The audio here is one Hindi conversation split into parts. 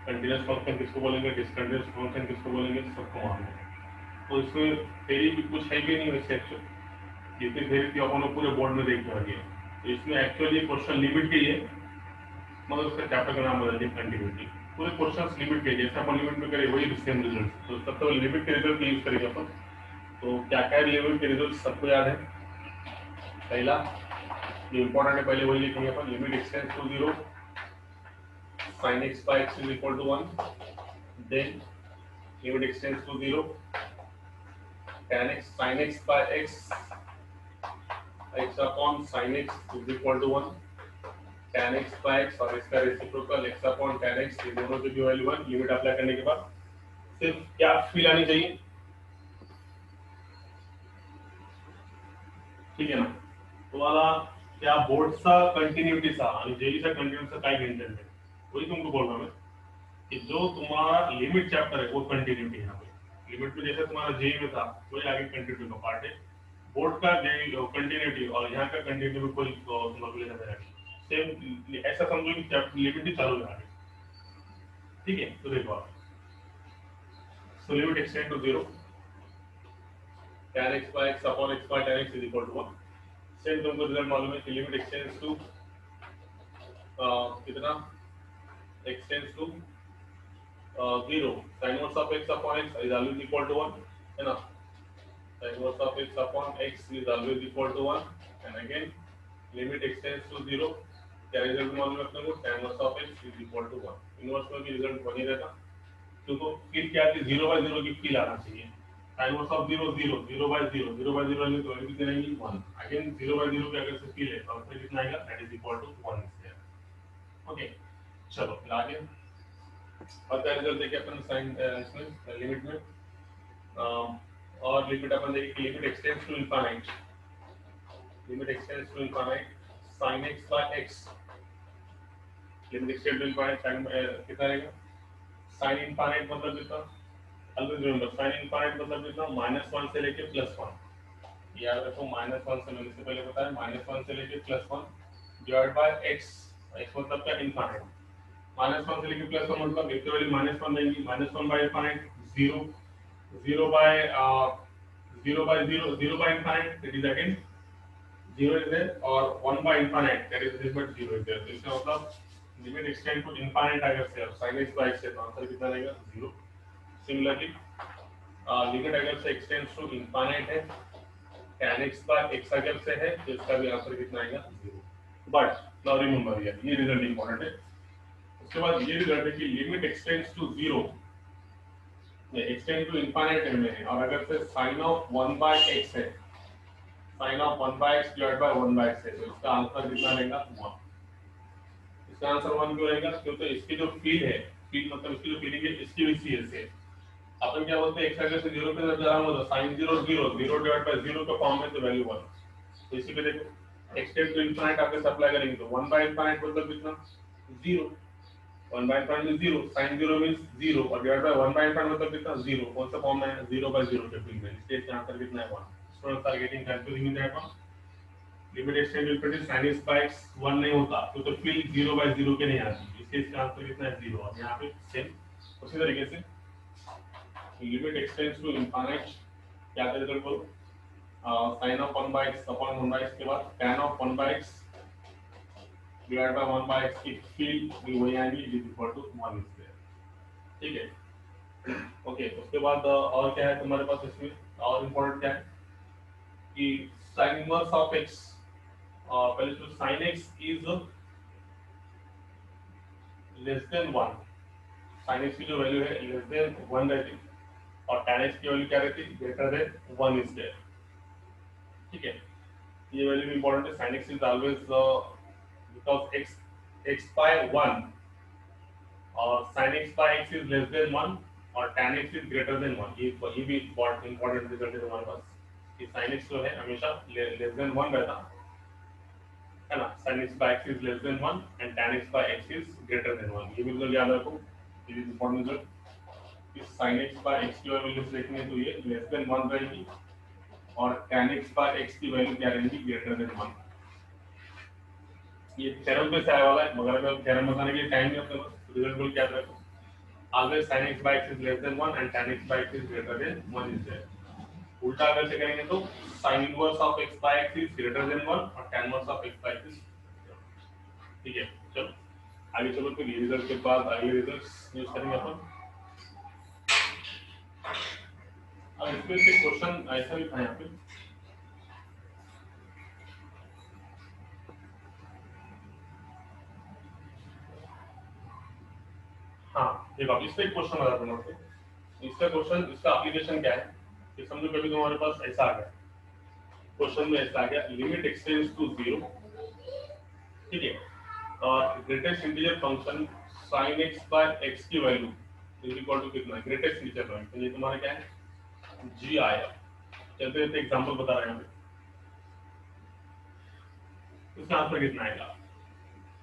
कंटिन्यूस फंक्शन किसको बोलेंगे, डिसकंटिन्यूस फंक्शन किसको बोलेंगे, सबको मालूम है। तो इसमें थ्योरी भी कुछ है भी नहीं वैसे एक्चुअल, जितनी थ्योरी थी अपन लोग पूरे बोर्ड में देख के आ गए। तो इसमें एक्चुअली क्वेश्चन लिमिट के लिए, मतलब उसका चैप्टर का नाम बदल दिया कंटिन्यूटी। पूरे क्वेश्चन लिमिट के जैसे अपन लिमिट में करें वही सेम रिजल्ट। तो तब तक लिमिट के रिजल्ट यूज करेंगे अपन। तो क्या क्या है लिमिट के रिजल्ट सबको याद है। पहला जो इंपॉर्टेंट है पहले वही लिखेंगे अपन, limit extends to 0 sin x by x is equal to 1, then limit extends to 0 tan x sin x by x upon sin x is equal to 1, tan x by x और इसका reciprocal x upon tan x, ये दोनों की वैल्यू 1। लिमिट अप्लाई करने के बाद सिर्फ क्या फील आनी चाहिए, ठीक है ना। तो वाला क्या बोर्डचा कंटिन्यूटीचा आणि जेईचा कंटिन्यूटीचा काय घेणं आहे, वही तुमको बोल रहा हूं मैं कि जो तुम्हारा लिमिट चैप्टर है वो कंटिन्यूटी है। यहाँ पे लिमिट में जैसे तुम्हारा जेई में था वही आगे कंटिन्यूटी का पार्ट है। बोर्ड का कंटिन्यूटी और यहाँ का कंटिन्यूटी में कोई तुम्हारा लेना देना नहीं, सेम ऐसा समझो कि चैप्टर लिमिट ही चालू है आगे, ठीक है। तो देखो आप, so limit extend to 0 tan x by x upon x by tan x is equal to 1। Same तुमको रिजल्ट मालूम है कि लिमिट एक्सटेंड्स टू कितना, x tends to 0 sin inverse of x upon x is always equal to 1, है ना। sin inverse of x upon x is always equal to 1 and again limit extends to 0, क्या रिजल्ट मालूम है अपने को, tan inverse of x is equal to 1। Inverse में भी रिजल्ट वही रहता, क्योंकि फिर क्या आती है 0 by 0 की फील आना चाहिए। sin inverse of 0 0 0 by 0 0 by 0 तो वैल्यू कितनी रहेगी 1। अगेन 0 by 0 की अगर से फील है तो आंसर कितना आएगा, दैट इज इक्वल टू 1 इसलिए। ओके चलो फिर आगे और क्या रिजल्ट देखिए अपन साइन इसमें लिमिट में और लिमिट अपन देखिए limit extends to infinite, limit extends to infinite sin x by x, limit extend to infinite sin कितना रहेगा, sin इनफाइनाइट मतलब कितना, ऑलवेज रिमेंबर sin इनफाइनाइट मतलब कितना, -1 से लेके +1। याद रखो -1 से, मैंने इससे पहले बताया -1 से लेके +1 डिवाइड बाय x, x मतलब क्या इनफाइनाइट। -1 से लेके +1 मतलब एक वैल्यू -1 रहेगी, -1 bye infinite 0, 0 bye 0 by 0 0 by infinite that is again 0 is there और 1 by infinite that is this but 0 is there। तो इसका मतलब लिमिट एक्सटेंड टू इनफाइनाइट अगर से sin x by x है तो आंसर कितना रहेगा 0। सिमिलरली लिमिट अगर से एक्सटेंड्स टू इनफाइनाइट है, tan x by x अगर से है तो इसका भी आंसर कितना आएगा 0। बट नाउ रिमेंबर ये रिजल्ट इंपॉर्टेंट है। उसके बाद ये रिजल्ट है कि limit extends to 0 extend to infinite में, और अगर से sin ऑफ 1 by x है, sin of 1 by x divide by 1 by x है, तो इसका आंसर कितना रहेगा 1। इसका आंसर 1 क्यों रहेगा, क्योंकि इसकी जो फील्ड है, फील्ड मतलब इसकी जो फीलिंग है इसकी भी सी से अपन क्या बोलते हैं x अगर से 0 पे जा रहा हूं तो sin 0 0 0 डिवाइड बाय 0 का फॉर्म में तो वैल्यू 1। तो इसी पे देखो एक्सटेंड टू इनफाइनाइट आपके सप्लाई करेंगे तो 1 by इनफाइनाइट मतलब कितना 0, 1 by infinite means 0, sin 0 means 0 और डिवाइड बाय 1 by infinite मतलब कितना 0, कौन सा फॉर्म में 0 by 0 के फील्ड में, इसलिए इसका आंसर कितना है 1। Students are getting confusing in that one. Limit extend to infinity sin x by x 1 नहीं होता क्योंकि फील्ड 0 by 0 के नहीं आती, इसलिए इसका आंसर कितना है 0। और यहाँ पे सेम उसी तरीके से लिमिट एक्सटेंड्स टू इनफिनिट, क्या था रिजल्ट बोलो, sin of 1 by x upon 1 by x के बाद tan of 1 by x divide by 1 by x की फील्ड भी वही आएगी इज इक्वल टू 1 इसलिए, ठीक है। ओके उसके बाद और क्या है तुम्हारे पास इसमें, और इम्पोर्टेंट क्या है कि sin इनवर्स ऑफ x, पहले तो sin x is less than 1, sin x की जो वैल्यू है लेस देन 1 रहती और tan x की वैल्यू क्या रहती ग्रेटर देन 1 इज देयर, ठीक है। ये वैल्यू भी इंपॉर्टेंट है, sin x is always because x by 1 और sin x by x is less than 1 और tan x is greater than 1। ये भी बहुत इंपॉर्टेंट रिजल्ट है तुम्हारे पास कि sin x जो है हमेशा लेस देन 1 रहता है ना, sin x by x is less than 1 and tan x by x is greater than 1। ये भी रिजल्ट याद रखो, ये भी इंपॉर्टेंट रिजल्ट कि sin x by x की वैल्यू लिखेंगे तो ये लेस देन 1 रहेगी और tan x by x की वैल्यू क्या रहेगी ग्रेटर देन 1। ये थ्योरम पे से आया वाला है, मगर अगर थ्योरम बताने के लिए टाइम नहीं अपने पास, रिजल्ट बोल क्या रखो always sin x by x is less than 1 and tan x by x is greater than 1 is there. उल्टा अगर से करेंगे तो sin inverse of x by x is greater than 1 और tan inverse of x by x is, ठीक है। चलो आगे चलो, फिर ये रिजल्ट के बाद आगे रिजल्ट्स यूज करेंगे अपन। अब इसमें से क्वेश्चन ऐसा भी था यहाँ पे, हाँ देखो अब इसका एक क्वेश्चन आ रहा है। इसका क्वेश्चन, इसका एप्लीकेशन क्या है कि समझो कभी तुम्हारे पास ऐसा आ गया, क्वेश्चन में ऐसा आ गया लिमिट एक्सटेंड्स टू 0, ठीक है, और greatest integer function sin x by x की वैल्यू इज इक्वल टू कितना, ग्रेटेस्ट इंटीजर वैल्यू, तो ये तुम्हारा क्या है, g आया। चलते चलते एग्जांपल बता रहे हैं यहाँ पे, इसका आंसर कितना आएगा।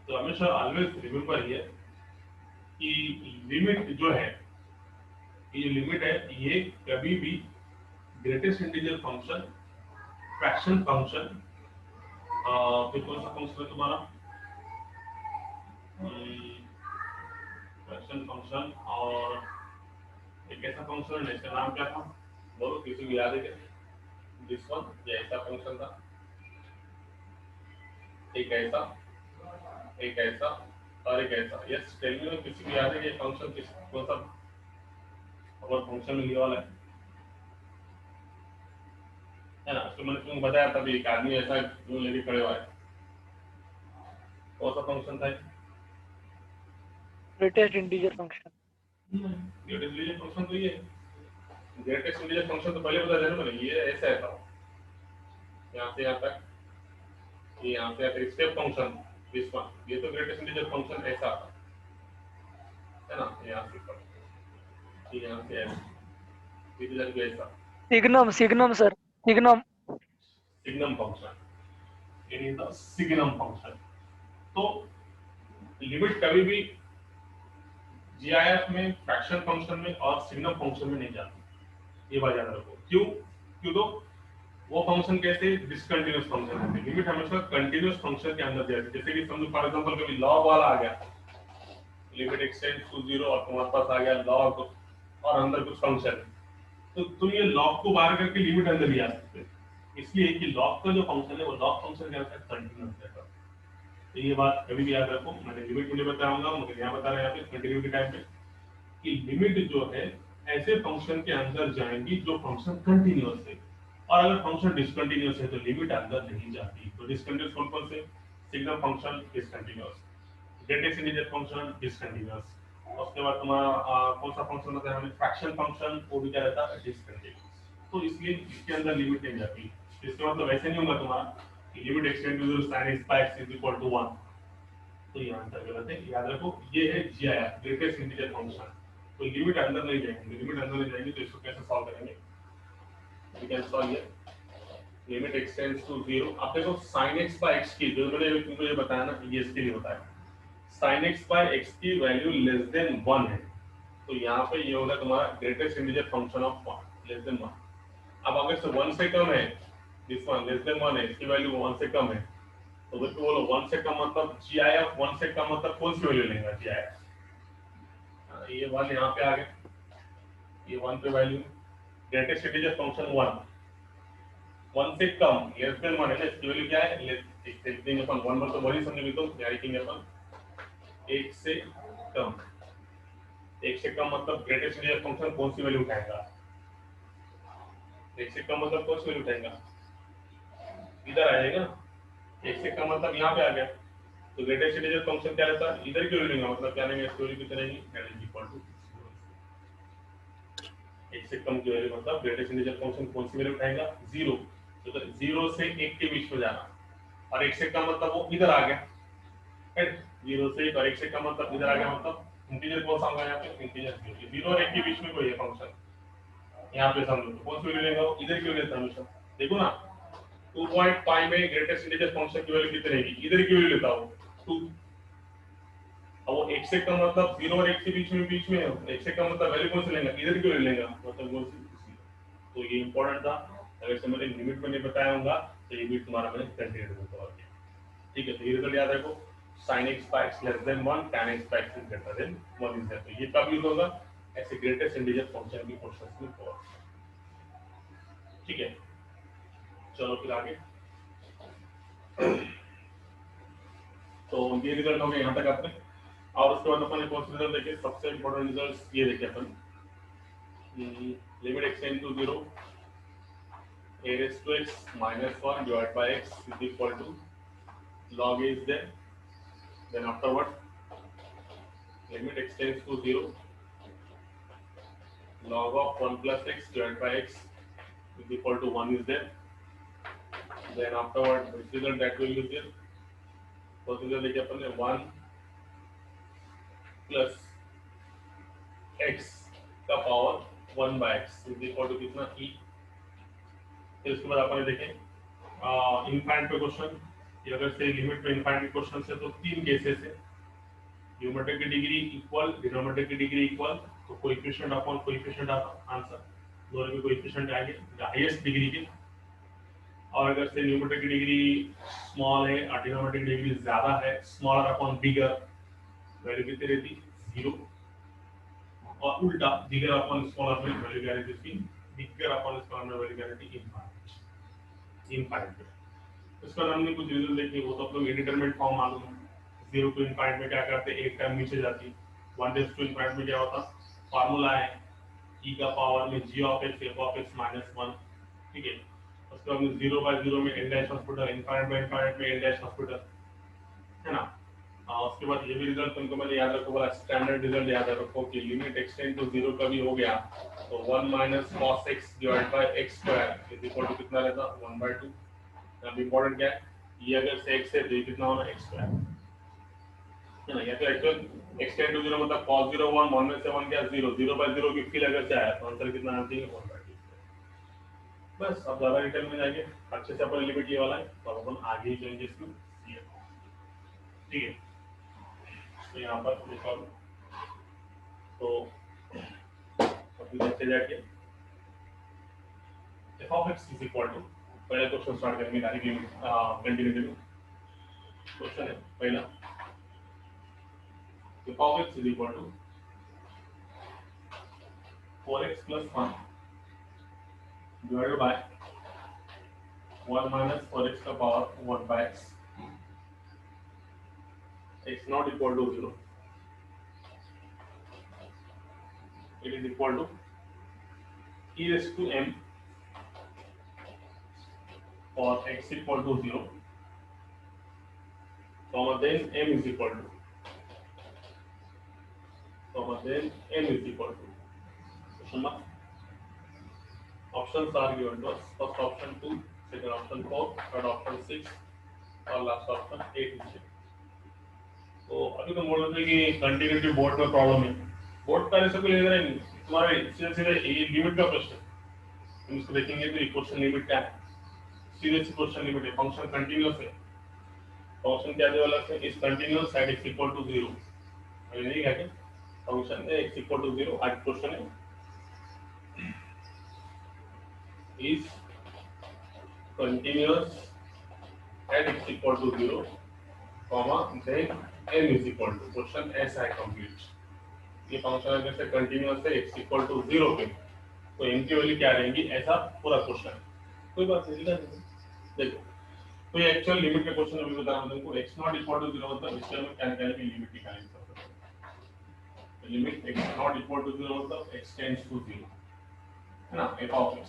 तो हमेशा ऑलवेज रिमेंबर हियर कि लिमिट जो है, ये लिमिट है, ये कभी भी greatest integer function, fraction function, फिर कौन सा फंक्शन है तुम्हारा, फ्रैक्शन फंक्शन, और एक ऐसा फंक्शन है इसका नाम क्या था, बोलो किसी को याद है क्या, दिस वन, ये ऐसा फंक्शन था, एक ऐसा, एक ऐसा और एक ऐसा। यस टेल मी, किसी को याद है ये फंक्शन किस कौन सा और फंक्शन में ये वाला है ना। तो मैंने तुमको बताया था एक आदमी ऐसा जो लेके खड़े हुआ है, कौन सा फंक्शन था, greatest integer function. Greatest integer function तो ये ग्रेटेस्ट इंटीजर फंक्शन तो पहले बता देना मैंने, ये ऐसा है था, यहाँ से यहाँ तक, ये यहाँ से यहाँ तक स्टेप फंक्शन, दिस वन, ये तो ग्रेटेस्ट इंटीजर फंक्शन ऐसा था, है ना, यहाँ से ऊपर, ये यहाँ से ऐसा, इधर भी ऐसा, signum signum sir, signum signum function, it is the signum function. तो लिमिट कभी भी जीआईएफ में, फ्रैक्शन फंक्शन में और सिग्नम फंक्शन में नहीं जाती, ये बात याद रखो। क्यों, क्यों तो वो फंक्शन कैसे डिसकंटिन्यूअस फंक्शन है, लिमिट हमेशा कंटिन्यूअस फंक्शन के अंदर जाती है। जैसे कि समझो फॉर एग्जांपल कभी लॉग वाला आ गया, लिमिट एक्सटेंड्स टू 0 और तुम्हारे पास आ गया लॉग और अंदर कुछ फंक्शन, तो तुम ये लॉग को बाहर करके लिमिट अंदर ले आ सकते हो, इसलिए कि लॉग का जो फंक्शन है वो लॉग फंक्शन क्या होता है, कंटिन्यूअस रहता है। तो ये बात कभी भी याद रखो, मैंने लिमिट मुझे बताऊंगा, मगर यहाँ बता रहे हैं यहाँ पे कंटिन्यूटी टाइम पे कि लिमिट जो है ऐसे फंक्शन के अंदर जाएंगी जो फंक्शन कंटिन्यूअस है, और अगर फंक्शन डिसकंटिन्यूअस है तो लिमिट अंदर नहीं जाती। तो डिसकंटिन्यूअस कौन से, signum function discontinuous, greatest integer function discontinuous, उसके बाद तुम्हारा कौन सा फंक्शन होता है हमें, फ्रैक्शन फंक्शन, वो भी क्या रहता है, डिसकंटिन्यूअस। तो इसलिए इसके अंदर लिमिट नहीं जाती। इसका मतलब ऐसे नहीं होगा तुम्हारा कि limit extend to sin x by x is equal to 1, तो ये आंसर गलत है। याद रखो ये है जीआईएफ, ग्रेटेस्ट इंटीजर फंक्शन, तो लिमिट अंदर नहीं जाएंगे, लिमिट अंदर नहीं जाएंगे तो इसको कैसे सॉल्व करेंगे, we can solve here limit extends to 0। आप देखो sin x by x की, जो मैंने तुमको ये बताया ना, ये इसके लिए होता है, sin x by x की वैल्यू लेस देन 1 है, तो यहाँ पे ये होगा तुम्हारा greatest integer function of 1 less than 1। अब अगर से 1 से कम है, दिस वन लेस देन 1 है, इसकी वैल्यू 1 से कम है, तो फिर बोलो 1 से कम मतलब जीआईएफ, 1 से कम मतलब कौन सी वैल्यू लेगा जीआईएफ, ये 1 यहाँ पे आ गया, ये 1 पे वैल्यू, ग्रेटेस्ट इंटीजर फंक्शन 1, 1 से कम लेस देन 1 है ना, इसकी वैल्यू क्या है, लेस देंगे अपन 1 मतलब वही समझेंगे, तो क्या लिखेंगे अपन, 1 से कम, 1 से कम मतलब ग्रेटेस्ट इंटीजर फंक्शन कौन सी वैल्यू उठाएगा, 1 से कम मतलब कौन सी वैल्यू उठाएगा, इधर आ जाएगा, 1 से कम मतलब यहाँ पे आ गया, तो ग्रेटेस्ट इंटीजर फंक्शन क्या रहता है, इधर की वैल्यू लेंगे, मतलब क्या लेंगे, इसकी वैल्यू कितनी रहेगी, दैट इज इक्वल टू 1 से कम की वैल्यू मतलब ग्रेटेस्ट इंटीजर फंक्शन कौन सी वैल्यू उठाएगा, 0, तो 0 से 1 के बीच में जाना, और 1 से कम मतलब वो इधर आ गया, राइट, 0 से 1 और 1 से कम मतलब इधर आ गया, मतलब इंटीजर कौन सा होगा यहाँ पे, इंटीजर 0 और 1 के बीच में कोई है फंक्शन, यहाँ पे समझो तो कौन सी वैल्यू लेगा, इधर की वैल्यू लेता हमेशा, देखो ना 2.5 में ग्रेटेस्ट इंटीजर फंक्शन की वैल्यू कितनी रहेगी, इधर की वैल्यू लेता हूँ 2, अब वो 1 से कम मतलब 0 और 1 के बीच में है, 1 से कम मतलब वैल्यू कौन सी लेगा, इधर की वैल्यू लेगा, मतलब कौन सी, तो ये इंपॉर्टेंट था। अगर से मैंने लिमिट में नहीं बताया होगा तो ये भी तुम्हारा मैंने कंटिन्यू होगा, ठीक है। तो ये रिजल्ट याद रखो, sin x by x less than 1, tan x by x is greater than 1 is there। तो ये कब यूज होगा? ऐसे ग्रेटेस्ट इंटीजर फंक्शन की क्वेश्चंस में होगा। ठीक है, चलो फिर आगे। तो ये रिजल्ट हो गया यहाँ तक आपने, और उसके बाद अपन एक और रिजल्ट देखिए, सबसे इंपॉर्टेंट रिजल्ट ये देखिए अपन, limit extend to 0 a raised to x minus 1 divided by x is equal to log a is there, then afterward limit extends to 0 log of 1 plus x divided by x is equal to 1 is there, then afterward which result that will use here, first result देखिए अपन ने 1 plus x का power 1 by x is equal to कितना e। फिर उसके बाद अपन देखें इनफाइनाइट पे क्वेश्चन, ये अगर से लिमिट पे इनफाइनाइट क्वेश्चन से तो तीन केसेस है, न्यूमरेटर की डिग्री इक्वल, डिनोमिनेटर की डिग्री इक्वल, तो कोएफिशिएंट अपॉन कोएफिशिएंट आंसर दोनों के कोएफिशिएंट आएंगे हाईएस्ट डिग्री के, और अगर से न्यूमरेटर की डिग्री स्मॉल है और डिनोमिनेटर की डिग्री ज्यादा है, स्मॉलर अपॉन बिगर, वैल्यू कितनी रहती 0, और उल्टा बिगर अपॉन स्मॉलर में वैल्यू क्या रहती है, बिगर अपॉन स्मॉलर में वैल्यू क्या रहती है इनफाइनाइट। इसका हमने कुछ रिजल्ट देखे, वो तो आप लोग इंडिटरमिनेट फॉर्म मालूम है, 0 टू इनफाइनाइट में क्या करते हैं, एक टर्म नीचे जाती, 1 रेज़ टू इनफाइनाइट में क्या होता, फार्मूला है e का पावर में g of x f of x minus 1। ठीक है, उसके बाद 0 बाय 0 में n dash hospital, infinite by infinite में n डैश हॉस्पिटल, है ना। उसके बाद ये भी रिजल्ट तुमको मैंने याद रखो, बड़ा स्टैंडर्ड रिजल्ट याद रखो कि लिमिट एक्सटेंड टू 0 का भी हो गया तो 1 minus cos x divided by x square is equal to कितना रहता 1/2। अब इंपॉर्टेंट क्या है, ये अगर से x है तो ये कितना होना x स्क्वायर, है ना। या तो एक्चुअल एक्सटेंड टू 0 मतलब cos 0 1, 1 में से 1 क्या 0, 0/0 की फिर अगर से आया तो आंसर कितना आना चाहिए 1/2। बस अब ज्यादा डिटेल में जाएंगे, अच्छे से अपन लिमिट ये वाला है तो अपन आगे ही जाएंगे इसमें। ठीक है, तो यहाँ पर लिखा तो अभी देखते जाके f of x is equal to, पहले क्वेश्चन स्टार्ट करेंगे डायरेक्टली कंटिन्यूटी में। क्वेश्चन है पहला, f of x is equal to 4x plus 1 divided by 1 minus 4x का power 1 by x, x not equal to 0, it is equal to e raised to m for x equal to 0, then m is equal to, then m is equal to, question mark, options are given to us, first option 2, second option 4, third option 6 और लास्ट ऑप्शन 8 है। तो अभी तो बोल रहे थे कि कंटिन्यूटी बोर्ड में प्रॉब्लम है, बोर्ड का ऐसा कोई लेना नहीं, तुम्हारा सीधे सीधे ये लिमिट का प्रश्न हम इसको देखेंगे तो ये क्वेश्चन लिमिट क्या है, सीधे से क्वेश्चन लिमिट है, फंक्शन कंटीन्यूअस है, फंक्शन क्या दे वाला है is continuous at x equal to 0, ये नहीं है क्या फंक्शन है x इक्वल टू 0, आज क्वेश्चन है is continuous at x equal to 0, comma then m is equal to, question ऐसा है कंप्लीट। ये फंक्शन अगर से कंटीन्यूअस है x equal to 0 पे तो m की वैल्यू क्या रहेगी, ऐसा पूरा क्वेश्चन, कोई बात नहीं देखो। तो ये एक्चुअल लिमिट का क्वेश्चन अभी बता रहा हूं तुमको, x नॉट इक्वल टू 0 मतलब इसके हम क्या निकालेंगे, लिमिट निकालेंगे। Limit x not equal to 0 मतलब x टेंड्स टू 0, है ना, f of x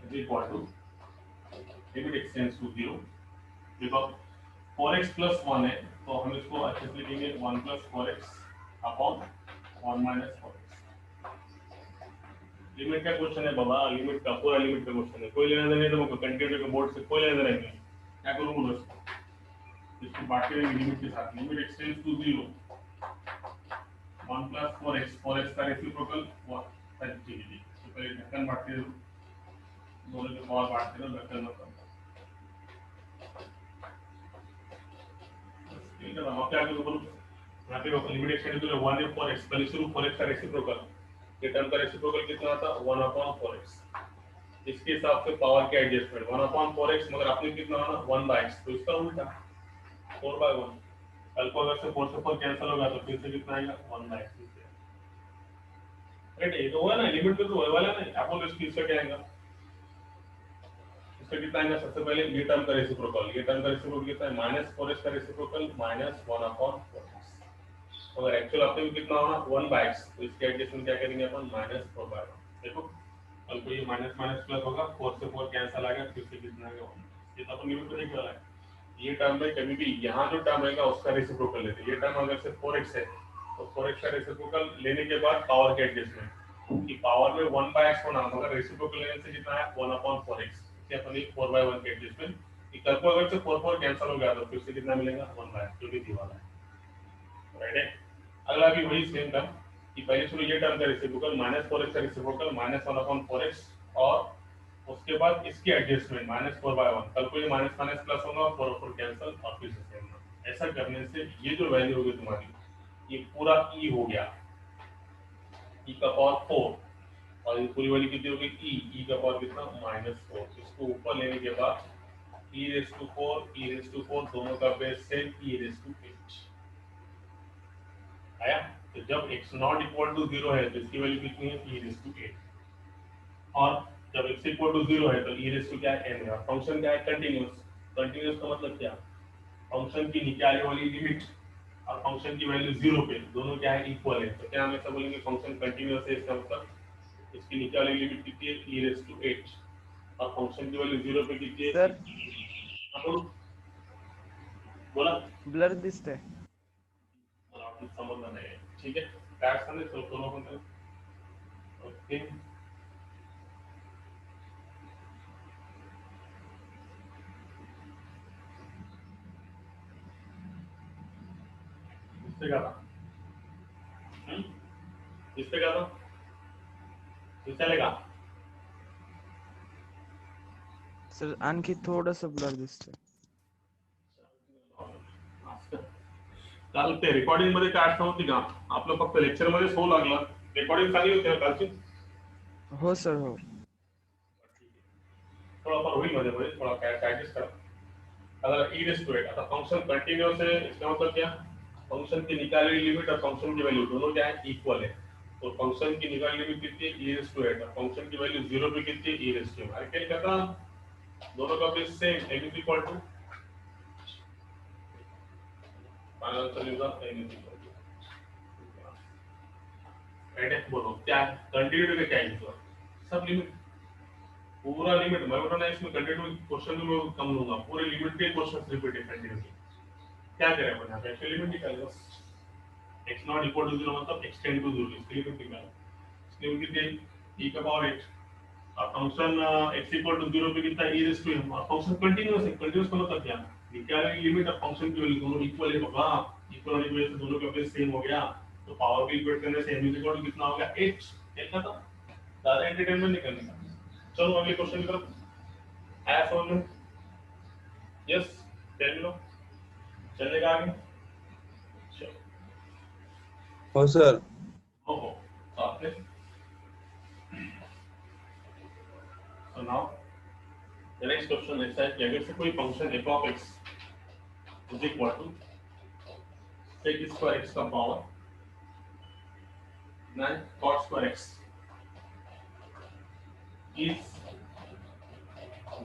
is equal to limit x tends to 0, because 4x plus 1 है तो हम इसको अच्छे से लिखेंगे 1 plus 4x upon 1 minus 4x। Limit का क्वेश्चन है बाबा, लिमिट का पूरा लिमिट का क्वेश्चन है, कोई लेना देना नहीं तुमको, कंटिन्यूटी के बोर्ड से कोई लेना देना नहीं, क्या करूँ बोलो इसको बांट के लिमिट के साथ, limit x tends to 0 1 plus 4x, 4x का रेसिप्रोकल 1 30 तो पहले ढक्कन बांट के दोनों के पावर बांटते हैं ढक्कन मतलब ठीक है ना। अब क्या करूं बोलो, यहां पे लिमिट एक्सटेंड टू 1 है 4x, पहले शुरू 4x का रेसिप्रोकल, ये टर्म का रेसिप्रोकल कितना आता 1/4x, इसके हिसाब से पावर के एडजस्टमेंट 1/4x, मगर आपने कितना आना 1/x, तो इसका उल्टा 4/1, कल को अगर से 4 से 4 कैंसिल होगा तो फिर से कितना आएगा 1/x। राइट, ये तो हुआ ना, लिमिट में तो होने वाला नहीं। आप बोलो इसका क्या आएगा, इसका कितना आएगा? सबसे पहले ये टर्म का रेसिप्रोकल, ये टर्म का रेसिप्रोकल कितना है? -4x का रेसिप्रोकल -1/4x। अगर एक्चुअल आपने भी कितना होना 1/x, तो इसके एडजस्टमेंट क्या करेंगे अपन? -4/1। देखो कल को ये माइनस माइनस प्लस होगा, 4 से 4 कैंसिल आ गया, फिर से कितना आएगा 1। ये तो अपन लिमिट में देखने वाला है। ये टर्म में कभी भी यहाँ जो टर्म रहेगा उसका रेसिप्रोकल लेते हैं। ये टर्म अगर से 4x है तो 4x का रेसिप्रोकल लेने के बाद पावर के एडजस्टमेंट, कि पावर में 1/x होना, मगर रेसिप्रोकल लेने से कितना है 1/4x, इससे अपन 4/1 के एडजस्टमेंट, कि कल को अगर से 4 4 कैंसिल हो गया तो फिर से कितना मिलेगा 1/x, जो भी दी वाला है। राइट है, अगला भी वही सेम टर्म, कि पहले शुरू ये टर्म का रेसिप्रोकल -4x का रेसिप्रोकल -1/4x, और उसके बाद इसकी एडजस्टमेंट -4/1। कल को ये माइनस माइनस प्लस होगा, 4 और 4 कैंसिल, और फिर से सेम। ऐसा करने से ये जो वैल्यू होगी तुम्हारी, ये पूरा e हो गया, e का पावर 4, और ये पूरी वाली कितनी होगी e का पावर कितना -4। इसको ऊपर लेने के बाद e⁴ दोनों का बेस सेम e⁸ आया। तो जब x नॉट इक्वल टू 0 है तो इसकी वैल्यू कितनी है e⁸, और जब x इक्वल टू 0 है तो e क्या है n है। फंक्शन क्या है? कंटीन्यूअस। कंटीन्यूअस का मतलब क्या? फंक्शन की नीचे आने वाली लिमिट और फंक्शन की वैल्यू 0 पे दोनों क्या है? इक्वल है। तो क्या हम ऐसा बोलेंगे फंक्शन कंटीन्यूअस है? इसका मतलब इसकी नीचे वाली लिमिट कितनी है e⁸, और फंक्शन की वैल्यू 0 पे कितनी है? सर बोला ब्लर दिसतंय। समजलं नाही, ठीक आहे काय असतं सोडवतो आपण. ओके दिसते का आता? दिसते का आता? दिसायला का? सर आणखी थोडंसं ब्लर दिसतंय. काल ते रेकॉर्डिंग मध्ये काय अडचण होती का? आपलं फक्त लेक्चर मध्येच होऊ लागलं. रेकॉर्डिंग चांगली होती ना कालची? हो सर हो. थोडाफार होईल मध्ये मध्ये, थोड़ा काय ऍडजस्ट करा. अगर e⁸, आता फंक्शन कंटिन्यूअस है, इसका मतलब क्या? फंक्शन की निकाली हुई लिमिट और फंक्शन की वैल्यू दोनों क्या है? इक्वल है। तो फंक्शन की निकाली लिमिट कितनी है? e⁸, और फंक्शन की वैल्यू 0 पे कितनी है? e⁸. अरे क्या कहता, दोनों का base same, m is equal to, final answer होगा m is equal to, right है। बोलो क्या है कंटिन्यूटी का क्या है? सब लिमिट, पूरा लिमिट। मैं बोल रहा इसमें कंटिन्यूटी क्वेश्चन में कम लूंगा, पूरे लिमिट के क्वेश्चन रिपीट है कंटिन्यूटी। क्या करें अपन यहाँ पे? लिमिट निकाल बस। x नॉट इक्वल टू 0 मतलब x टेंड टू 0, इसकी लिमिट निकाल। इसकी लिमिट कितनी है? e का पावर 8, और फंक्शन x इक्वल टू 0 पे कितना है? e⁸, और फंक्शन कंटीन्यूअस है। कंटीन्यूअस का मतलब क्या? निकाली लिमिट और फंक्शन की वैल्यू दोनों इक्वल है बाबा। इक्वल होने की वजह से दोनों का बेस सेम हो गया, तो पावर भी इक्वेट करने से m इज इक्वल टू कितना हो गया? 8। देखा था, ज्यादा एंटरटेनमेंट नहीं करने का। चलो अगले क्वेश्चन की तरफ। आया समझ में? यस, टेन लो, चलने का आगे। चलो हो सर. ओहो, साथ में। So now the next question is that कि अगर से कोई function f of x is equal to sec square x का power 9 cot square x is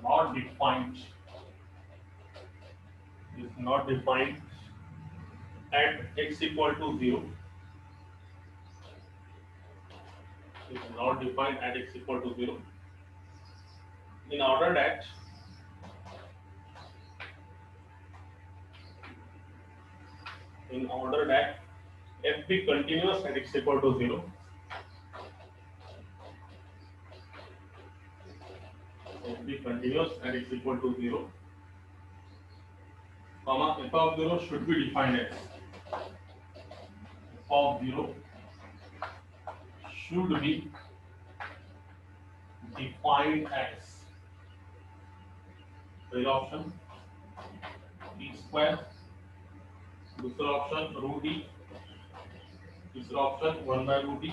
not defined at x equal to 0, is not defined at x equal to 0, in order that f be continuous at x equal to 0, f be continuous at x equal to 0, comma f of 0 should be defined as f of 0 should be defined as, पहला ऑप्शन t square, दूसरा ऑप्शन √t, तीसरा ऑप्शन 1/√t,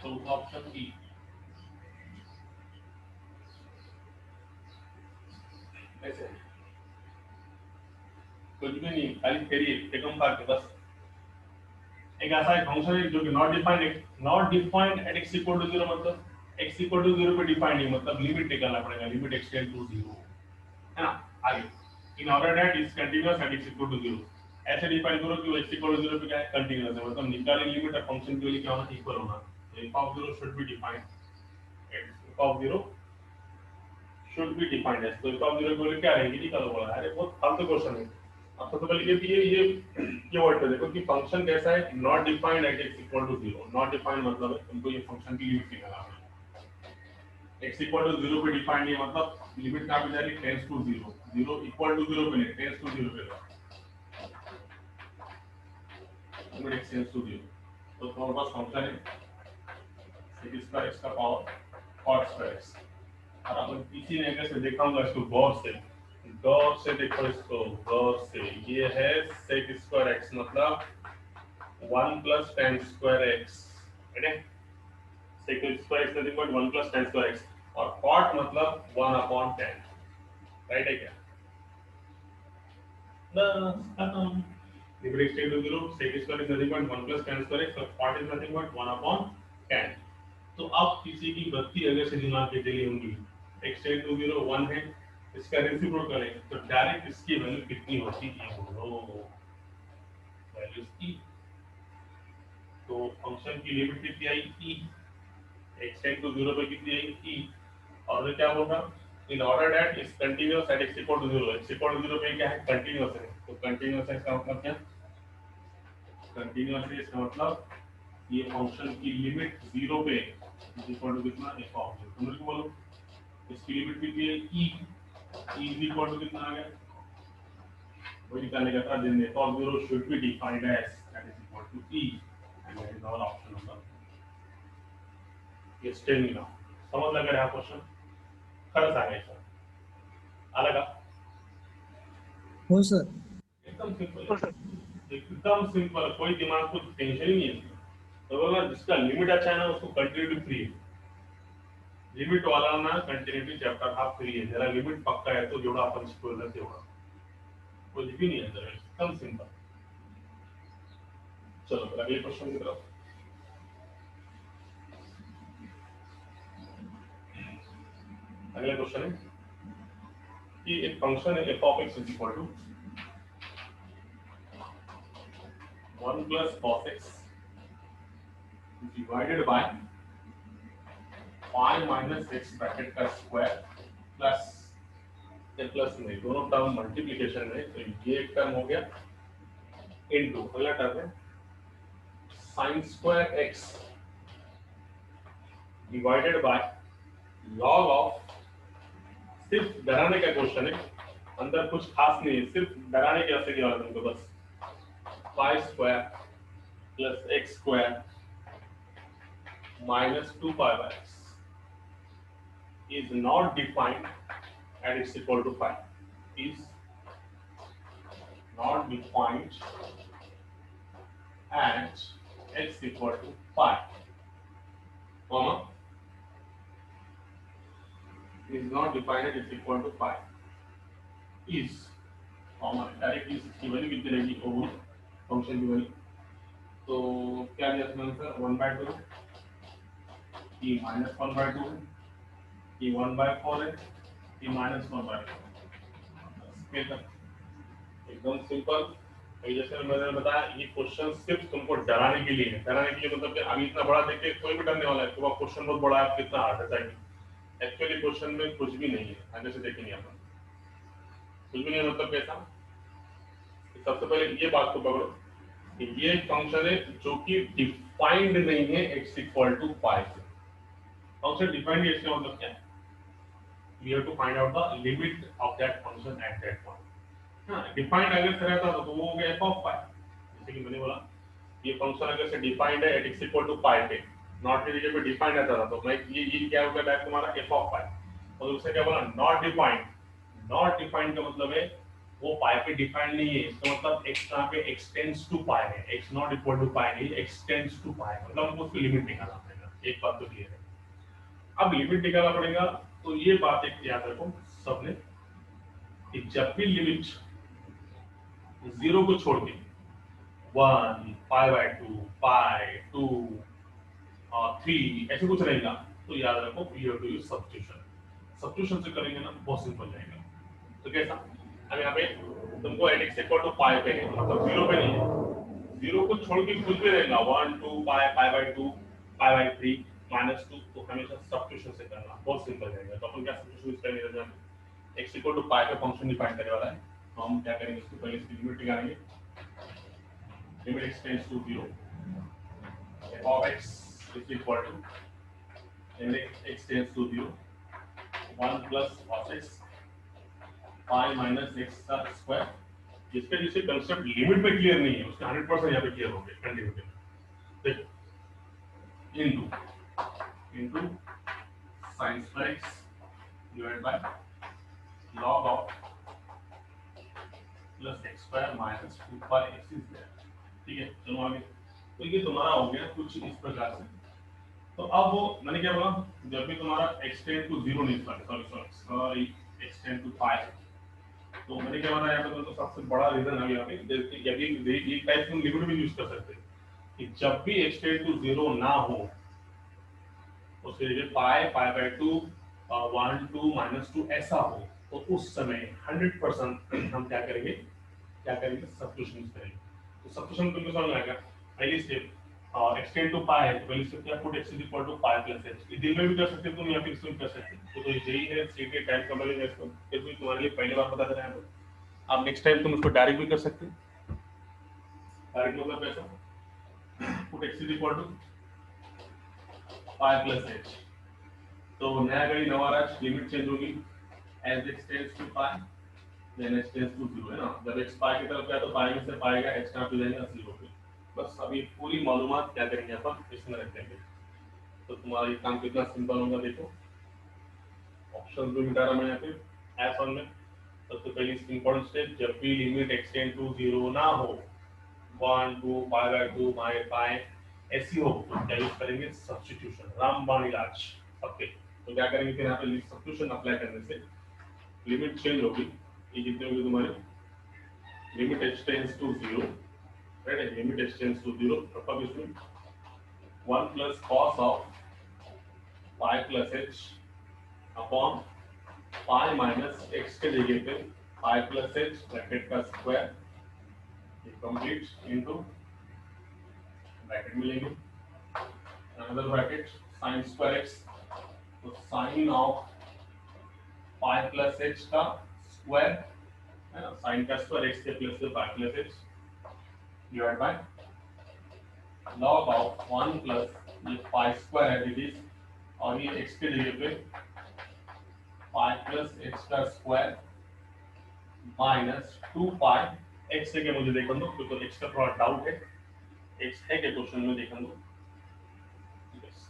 चौथा ऑप्शन e। ऐसे कुछ भी नहीं, खाली थ्योरी टेकम पार के बस। एक ऐसा एक फंक्शन है जो कि not defined at x equal to 0, मतलब x इक्वल टू 0 पे डिफाइंड नहीं, मतलब लिमिट निकालना पड़ेगा, लिमिट एक्सटेंड टू 0, है ना। आगे in order that is continuous at x equal to 0, ऐसे डिफाइन करो कि वो x इक्वल टू 0 पे क्या है, कंटीन्यूअस है, मतलब निकाले लिमिट और फंक्शन के लिए क्या होना, इक्वल होना। f of 0 should be defined, f of 0 should be defined as, तो f of 0 के लिए क्या रहेगी, निकालो बोला। अरे बहुत फालतू क्वेश्चन है। अब सबसे पहले ये वर्ड पे देखो कि फंक्शन कैसा है, not defined at x equal to 0। Not defined मतलब है तुमको ये फंक्शन की लिमिट निकालना है। x इक्वल टू 0 पे डिफाइंड नहीं, मतलब लिमिट कहां पे जा रही है, टेंड्स टू 0, 0 इक्वल टू 0 पे नहीं, टेंड्स टू 0 पे लिमिट एक्सटेंड्स टू 0। तो तुम्हारे पास फंक्शन है sec स्क्वायर x का पावर cot स्क्वायर x, और अपन इसी नजर से देखाऊंगा इसको गौर से देखो इसको गौर से। ये है sec स्क्वायर x, मतलब 1 प्लस tan स्क्वायर x, है। sec square x nothing but 1 plus tan square x, और cot मतलब 1 अपॉन tan, राइट है क्या। बस खत्म। Limit extend to 0, sec square is nothing but 1 plus tan square x, और cot is nothing but 1 upon tan। तो अब किसी की बत्ती अगर से दिमाग पे चली होंगी, एक्सटेंड टू 0 1 है, इसका रेसिप्रोकल है, तो डायरेक्ट इसकी वैल्यू कितनी होती है, वैल्यू e। तो फंक्शन की लिमिट कितनी आई, e, एक्सटेंड टू 0 पे कितनी आई, e, और क्या होगा, in order that is continuous at x equal to 0, x equal to 0 पे क्या है, कंटीन्यूअस है, तो कंटीन्यूअस है इसका मतलब क्या, कंटीन्यूअस है इसका मतलब ये फंक्शन की लिमिट 0 पे इज इक्वल टू कितना, f ऑफ 0। तुम लोग बोलो इसकी लिमिट कितनी है, e इज इक्वल टू कितना आ गया, वही निकालने का था, then f of 0 should be defined as that is equal to e, and that is our option number। yes tell me now, समझ लग रहा है क्वेश्चन, खरस आ गया सर, अलग हो सर। एकदम सिंपल हो है, सर। एकदम सिंपल, कोई दिमाग को टेंशन ही नहीं है। तो बोला जिसका लिमिट अच्छा है ना उसको कंटिन्यूटी फ्री है, लिमिट वाला ना कंटिन्यूटी चैप्टर हाफ फ्री है, जरा लिमिट पक्का है तो जोड़ा अपन स्क्वायर तेवढा, कुछ भी नहीं है अंदर, एकदम सिंपल। चलो फिर अगले क्वेश्चन की तरफ। अगला क्वेश्चन है कि एक फंक्शन है f of x is equal to 1 plus cos x divided by pi minus x bracket का स्क्वायर प्लस, ये प्लस नहीं, दोनों टर्म मल्टीप्लिकेशन है, तो ये एक टर्म हो गया इनटू अगला टर्म है sin square x divided bye log of, सिर्फ डराने का क्वेश्चन है, अंदर कुछ खास नहीं है, सिर्फ डराने के वास्ते क्या तुमको बस pi square plus x square minus 2 pi by x is not defined at x equal to 5, is not defined at x equal to 5, comma is not defined at x equal to 5 is, comma direct इस की वैल्यू कितनी रहेगी, ओवर फंक्शन की वैल्यू, तो क्या दिया था आंसर 1/2 e minus 1/2 है, e 1/4 है, e minus 1/4, एकदम सिंपल। जैसे मैंने बताया ये क्वेश्चन सिर्फ तुमको डराने के लिए है, डराने के लिए मतलब कि अभी इतना बड़ा देख के कोई भी डरने वाला है, तो वो क्वेश्चन बहुत बड़ा है, कितना हार्ड है चाहिए, एक्चुअली क्वेश्चन में कुछ भी नहीं है, आगे से देखेंगे अपन, कुछ भी नहीं मतलब कैसा। सबसे पहले ये बात को पकड़ो कि ये फंक्शन है जो कि डिफाइंड नहीं है x इक्वल टू 5 से, फंक्शन डिफाइंड है इसका मतलब क्या है, we have to find out the limit of that function at that point। हाँ डिफाइंड अगर से रहता तो वो हो गया f of 5, जैसे कि मैंने बोला ये फंक्शन अगर से डिफाइंड है at x इक्वल टू 5 पे, नॉट की जगह पे डिफाइंड रहता था, तो मैं ये क्या होगा डायरेक्ट तुम्हारा f of 5, और उससे क्या बोला नॉट डिफाइंड, नॉट डिफाइंड का मतलब है वो पाई पे डिफाइंड नहीं है, इसका मतलब x कहां पे x टेंड्स टू पाई है, x नॉट इक्वल टू पाई नहीं, x टेंड्स टू पाई, मतलब हमको उसकी लिमिट निकालना पड़ेगा, एक बात तो क्लियर है। अब लिमिट निकालना पड़ेगा तो ये बात एक याद रखो सबने कि जब भी लिमिट जीरो को छोड़ के 1 π/2 पाई 2 और 3 ऐसे कुछ रहेगा तो याद रखो you have to use substitution. Substitution से करेंगे ना बहुत सिंपल जाएगा। तो कैसा, अब यहाँ पे तुमको x इक्वल टू पाई पे है, मतलब जीरो पे नहीं है, जीरो को छोड़ के कुछ भी रहेगा 1 2 पाई/2 पाई/3 -2, तो हमेशा सब्स्टिट्यूशन से करना बहुत सिंपल जाएगा। तो अपन क्या सब्स्टिट्यूशन यूज करेंगे, जब x इक्वल टू पाई पे फंक्शन डिफाइन करने वाला है तो हम क्या करेंगे, इसको पहले इसकी लिमिट निकालेंगे। Limit x tends to 0 f of x is equal to limit x tends to 0 1 plus cos x pi minus x का स्क्वायर। जिसके जिसे कांसेप्ट लिमिट पे क्लियर नहीं है उसके 100% यहाँ पे क्लियर हो गए। कंटिन्यू करें, देखो into sin square x divide by log of plus x square minus 2 pi x is there. ठीक है, चलो आगे। तो ये तुम्हारा हो गया कुछ इस प्रकार से। तो अब वो मैंने क्या बोला, जब भी तुम्हारा x टेंड टू 0 नहीं, सॉरी x टेंड टू पाई, तो मैंने क्या बताया यहाँ पे, तो सबसे बड़ा रीजन है यहाँ पे ये टाइप तुम लिमिट भी यूज कर सकते हैं कि जब भी x टेंड टू 0 ना हो उसके जगह पाई/2 1 2 -2 ऐसा हो, तो उस समय 100% हम क्या करेंगे सब्स्टिट्यूशन यूज करेंगे। तो सब्स्टिट्यूशन तुमको समझ में आएगा। पहली step x tend to pi है, तो पहली स्टेप क्या, put x equal to pi plus h। दिन में भी कर सकते हो तुम या फिर इसमें कर सकते हो। तो यही है सीट के टाइम का मतलब इसको फिर भी तुम्हारे लिए पहली बार बता दे रहा है। आप नेक्स्ट टाइम तुम इसको डायरेक्ट भी कर सकते हो। डायरेक्ट मतलब कैसा, put x equal to pi plus h। तो नया घड़ी नवा राज, लिमिट चेंज होगी as x tends to pi then h tends to 0 है ना। जब x पाई की तरफ गया तो पाई में से पाएगा h कहां पे जाएगा 0 पे। बस अभी पूरी मालूमात क्या करेंगे अपन इसमें रख देंगे। तो तुम्हारा ये काम कितना सिंपल होगा, देखो ऑप्शन भी मिटा रहा मैं यहाँ पे S1 में। सबसे पहली इंपॉर्टेंट स्टेप, जब भी लिमिट x टेंड टू 0 ना हो 1 2 पाई/2 पाई ऐसी हो तो क्या यूज करेंगे, सब्स्टिट्यूशन। रामबाण इलाज सबके। तो क्या करेंगे फिर यहाँ पे सब्स्टिट्यूशन अप्लाई करने से लिमिट चेंज होगी। ये कितने होगी तुम्हारे, limit h tends to 0, right, limit h tends to 0, अब इसमें 1 plus cos of pi plus h upon pi minus x के जगह पे पाई प्लस h ब्रैकेट का स्क्वायर, ये कंप्लीट इनटू ब्रैकेट मिलेंगे another bracket sin square x, तो sin of pi plus h का स्क्वायर है ना, sin का स्क्वायर x के प्लस से पाई plus h divide by log of 1 plus ये पाई स्क्वायर है दीदी, और ये x के जगह पे पाई प्लस x का स्क्वायर माइनस 2 पाई x है। क्या मुझे देखने दो क्योंकि x का थोड़ा डाउट है, x है क्या क्वेश्चन में देखने दो,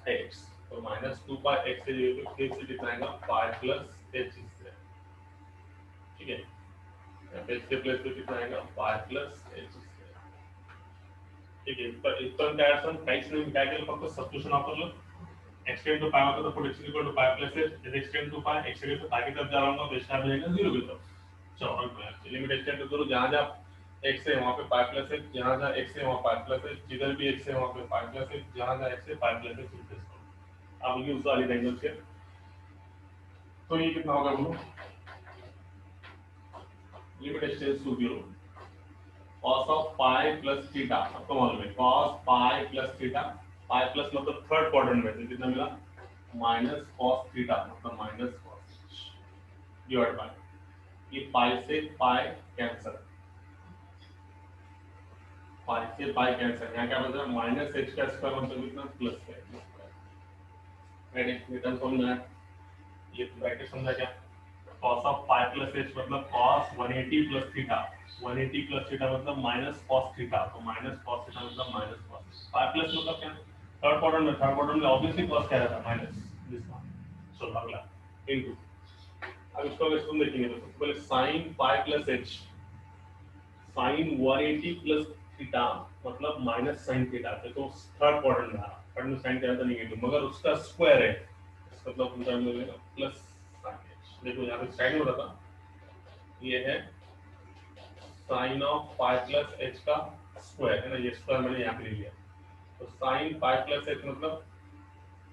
है x, तो माइनस 2 पाई x के जगह पे फिर से कितना आएगा पाई प्लस h इससे। ठीक है, यहाँ पे x के प्लस पे कितना आएगा पाई प्लस h। ठीक है, पर इस पर क्या आंसर काइस ने क्या किया, फक्त सब्स्टिट्यूशन ऑफ कर लो। x टेंड टू पाई होगा तो put x equal to pi plus h, जब x tend to pi x के पाई की तरफ जा रहा हूं तो इसका बनेगा 0 की तरफ। चलो अब लिमिट x टेंड टू 0, जहां-जहां x है वहां पे पाई प्लस h, जहां-जहां x है वहां पाई प्लस h, जिधर भी x है वहां पे पाई प्लस h, जहां-जहां x है पाई प्लस h रिप्लेस करो। अब ये उस वाली एंगल से तो ये कितना होगा बोलो, limit x tends to 0 cos of pi plus theta, आपको मालूम है cos pi plus theta, pi plus मतलब थर्ड क्वाड्रेंट में से कितना मिला माइनस cos theta मतलब माइनस cos डिवाइड बाय ये pi से pi कैंसिल, pi से pi कैंसिल, यहाँ क्या बचा माइनस h का स्क्वायर मतलब कितना plus h square. Ready return समझना है, ये ब्रैकेट समझा क्या, cos of pi plus h मतलब cos 180 plus theta, 180 plus theta मतलब माइनस cos थीटा, तो माइनस cos थीटा मतलब माइनस cos पाई प्लस मतलब क्या, थर्ड क्वाड्रेंट में ऑब्वियसली cos क्या रहता है माइनस दिस वन। सो अगला इनटू, अब इसको अगर तुम देखेंगे तो सबसे पहले sin पाई plus h, sin 180 plus theta मतलब माइनस sin थीटा, तो थर्ड क्वाड्रेंट में थर्ड में sin क्या रहता नेगेटिव मगर उसका स्क्वायर है, इसका मतलब उनका मिलेगा प्लस sin h। देखो यहाँ पे साइड में रखा ये है sine of pi plus h का स्क्वायर है ना, ये स्क्वायर मैंने यहाँ पे ले लिया, तो साइन पाई प्लस एच मतलब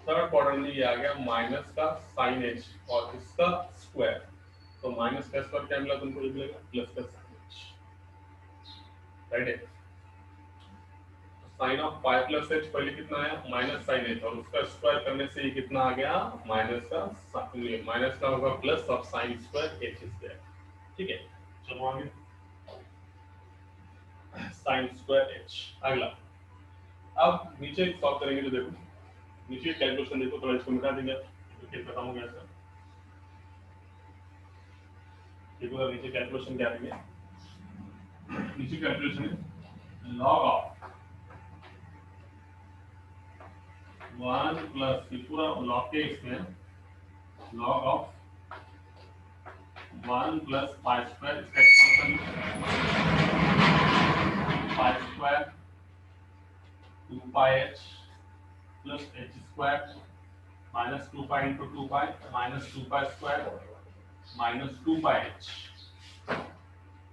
थर्ड क्वाड्रेंट में ये आ गया माइनस का साइन एच और इसका स्क्वायर, तो माइनस का स्क्वायर क्या मिला तुमको, ये मिलेगा प्लस का साइन एच, राइट है। Sine of pi plus h पहले कितना आया माइनस साइन एच और उसका स्क्वायर करने से ये कितना आ गया माइनस का होगा plus of sine square H square, ठीक है। चलो आगे साइन स्क्वायर एच। अगला अब नीचे सॉल्व करेंगे तो देखो नीचे कैलकुलेशन देखो, थोड़ा इसको मिटा देंगे तो क्या खत्म हो गया सर। देखो नीचे कैलकुलेशन क्या आएंगे, नीचे कैलकुलेशन है लॉग ऑफ 1 प्लस ये पूरा लॉग के इसमें log of 1 plus pi square, इसका expansion pi square 2 pi H plus H square minus 2 pi into 2 pi minus 2 pi square minus 2 pi H,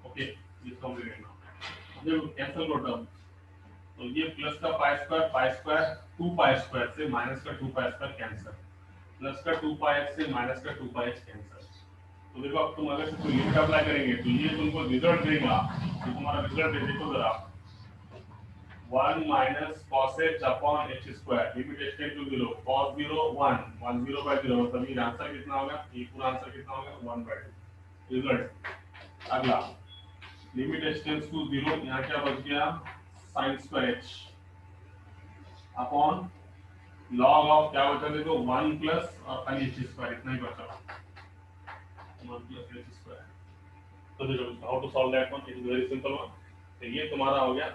okay this complete now. जब कैंसिल कर दो तो ये प्लस का पाई स्क्वायर 2 पाई स्क्वायर से माइनस का 2 पाई स्क्वायर कैंसिल, प्लस का 2 पाई एच से माइनस का 2 पाई एच कैंसिल। तो देखो अब तुम अगर इसको लिमिट अप्लाई करेंगे तो ये तुमको रिजल्ट देगा, तो तुम्हारा रिजल्ट है देखो जरा 1 minus cos h upon h square limit h tend to 0 cos 0 1 1 0 by 0 मतलब ये आंसर कितना होगा, ये पूरा आंसर कितना होगा 1 by 2 रिजल्ट। अगला लिमिट h टेंड्स टू 0 यहाँ क्या बच गया sin square h upon log of क्या बचा देखो 1 प्लस और खाली h स्क्वायर इतना ही बचा 1 प्लस h स्क्वायर। तो देखो how to solve that one, it is very simple one. तो ये तुम्हारा हो गया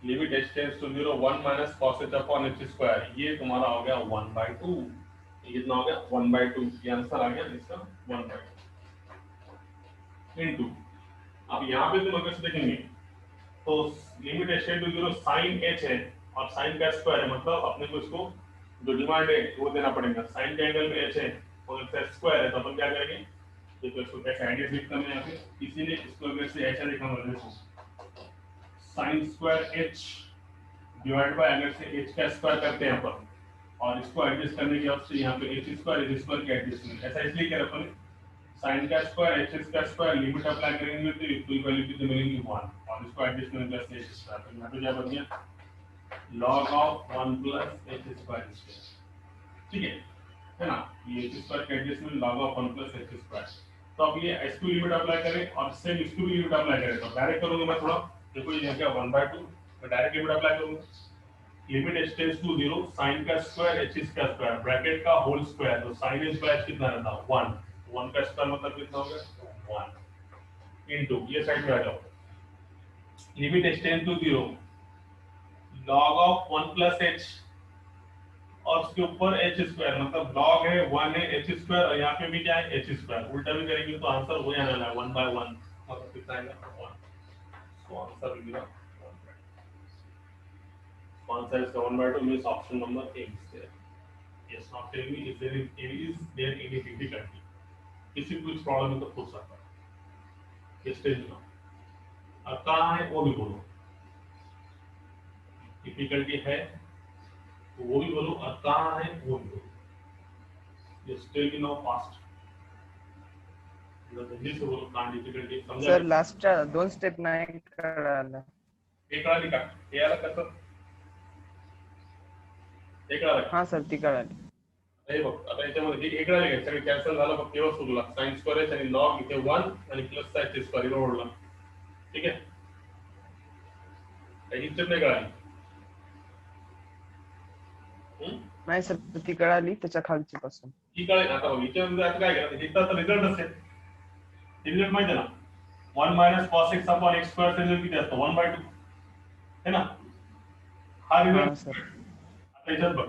limit h tends to 0 1 minus cos h upon h square, ये तुम्हारा हो गया 1 by 2, ये कितना हो गया 1 by 2, ये आंसर आ गया इसका 1 by 2 इनटू। अब यहाँ पे तुम अगर से देखेंगे तो limit h tends to 0 sin h है और sin का स्क्वायर है, मतलब अपने को इसको जो डिमांड है वो देना पड़ेगा। sin के एंगल में h है और इसका स्क्वायर है, तो अपन क्या करेंगे देखो इसको कैसे आइडिया लिखते हैं यहाँ पे, इसीलिए इसको अगर से h लिखा हुआ देखो sine square h divide by अगर से h का स्क्वायर करते हैं अपन और इसको एडजस्ट करने के वास्ते यहाँ पे h स्क्वायर के एडजस्टमेंट ऐसा इसलिए कर अपन साइन का स्क्वायर h का स्क्वायर लिमिट अप्लाई करेंगे तो इक्वल वैल्यू कितनी मिलेगी 1 और इसको एडजस्ट करने के वास्ते h स्क्वायर, तो यहाँ पे क्या बन गया log of 1 plus h square, ठीक है ना, ये h स्क्वायर के adjustment log of 1 plus h square. तो अब ये h को लिमिट अप्लाई करें और सेम इसको भी लिमिट अप्लाई करें, तो डायरेक्ट करूंगा मैं थोड़ा देखो ये क्या 1 by 2 मैं डायरेक्ट लिमिट अप्लाई करूंगा, limit h tends to 0 sin का स्क्वायर h का स्क्वायर ब्रैकेट का होल स्क्वायर, तो sin h by h कितना रहता है 1, 1 का स्क्वायर मतलब कितना हो गया 1 इनटू ये साइड में आ जाओ limit h tends to 0 log of 1 plus h और उसके ऊपर h स्क्वायर मतलब log है 1 है h स्क्वायर और यहाँ पे भी क्या है h स्क्वायर, उल्टा भी करेंगे तो आंसर हो जाने वाला है 1 by 1 मतलब कितना आएगा 1। So answer will be the 1 by 2. Answer is 1 by 2 means option number A is there. Yes, now tell me is there any difficulty? किसी को कुछ प्रॉब्लम है तो पूछ सकता है। किस स्टेज में? अब कहाँ है वो भी बोलो। डिफिकल्टी है तो वो भी बोलो और कहाँ है वो भी बोलो। Yes, tell me now fast. जल्दी से बोलो कहाँ डिफिकल्टी समझा? सर लास्ट 2 स्टेप नाही कळालं. एक कळाली का? हे आलं कसं? एक कळालं का? हां सर ती कळाली. हे बघ आता याच्यामध्ये हे एक कळाली का? सगळे कॅन्सल झालं फक्त केवळ सुरूला sin स्क्वेअर h आणि log इथे 1 आणि प्लस चा h स्क्वेअर इकडे ओढला. ठीक आहे? काही स्टेप नाही कळाली. नाही सर ती कळाली त्याच्या खालची पासून. ही कळाली आता बघ याच्यामध्ये आता काय करायचं? हे तर रिझल्ट असेल. रिझल्ट माहिती आहे ना 1 minus cos x upon x square चा रिझल्ट किती असतो 1 by 2 है ना हा रिझल्ट आता याच्यात बघ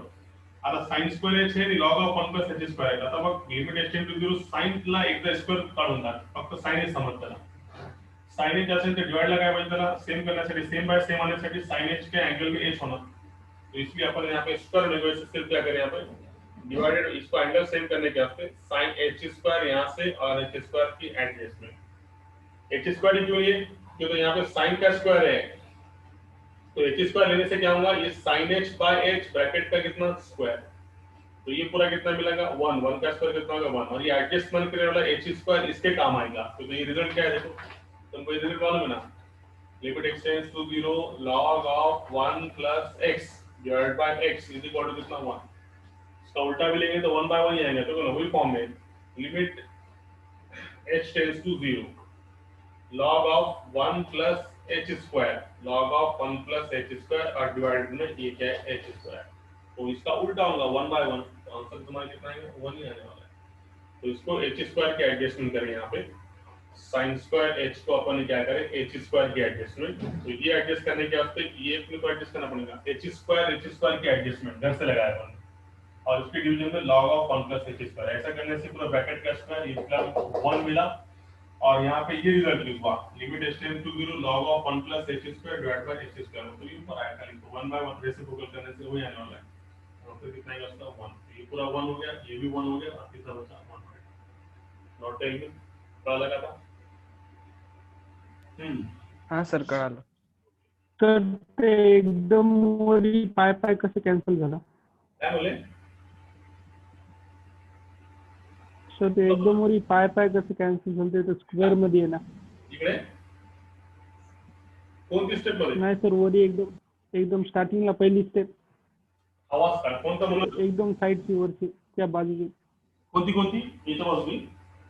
आता sin स्क्वेअर h आहे log of 1 plus h square आहे आता बघ limit h tend to 0 sin ला एकदा स्क्वेअर काढून टाक फक्त sin h समजतं sin h असेल तर डिवाइड ला काय पाहिजे त्याला सेम करण्यासाठी सेम बाय सेम आण्यासाठी sin h के एंगल में h होना तो इसलिए अपन यहाँ पे स्क्वायर लेंगे सिर्फ क्या करें यहाँ पे डिवाइडेड इसको एंगल सेम करने के वास्ते sin h स्क्वायर यहाँ से और h स्क्वायर की एडजस्टमेंट h स्क्वायर क्यों लिए क्योंकि यहाँ पे साइन का स्क्वायर है, तो एच स्क्वायर लेने से क्या होगा, ये sine h by h bracket का कितना स्क्वायर, तो ये पूरा कितना मिलेगा 1, 1 का स्क्वायर कितना होगा 1, और ये एडजस्टमेंट करने वाला एच स्क्वायर इसके काम आएगा। तो ये रिजल्ट क्या है, देखो तुमको ये रिजल्ट मालूम है ना, limit x tends to 0 log of 1 plus x divided by x is equal to कितना 1, इसका उल्टा भी लेंगे तो 1 by 1 ही आएगा, तो वही फॉर्म में limit h tends to 0 log of 1 plus h square log of 1 plus h square और डिवाइडेड में ये क्या है h square, तो इसका उल्टा होगा 1 by 1, तो आंसर तुम्हारा कितना आएगा 1 ही आने वाला है। तो इसको h स्क्वायर के एडजस्टमेंट करें, यहाँ पे sin स्क्वायर h को अपन क्या करें h स्क्वायर की एडजस्टमेंट, तो ये एडजस्ट करने के वास्ते ये अपने को एडजस्ट करना पड़ेगा, h स्क्वायर की एडजस्टमेंट घर से लगाया अपन, और इसके डिवीजन में log of 1 plus h square, ऐसा करने से पूरा ब्रैकेट का स्क्वायर ये पूरा 1 मिला, और यहाँ पे ये रिजल्ट लिखवा limit h tends to 0 log of 1 plus h square divided by h square, तो ये ऊपर आया खाली 1 by 1 रेसिप्रोकल करने से वही आने वाला है, और फिर कितना आएगा उसका 1, ये पूरा 1 हो गया, ये भी 1 हो गया, और तीसरा बचा 1 हो गया। नोट टेल में पता लगा था? हाँ सर कळालं। तर ते एकदम वरी पाय पाय कसं कॅन्सल झालं काय बोले? सर ते एकदम वरी पाय पाय कसं कॅन्सल झालं ते स्क्वेअर मध्ये आहे ना इकडे कोणती स्टेप मध्ये? नाही सर वरी एकदम स्टार्टिंगला पहिली स्टेप आवाज काय कोणता म्हणून? एकदम साईडची वरची त्या बाजूची कोणती इथं बाजूची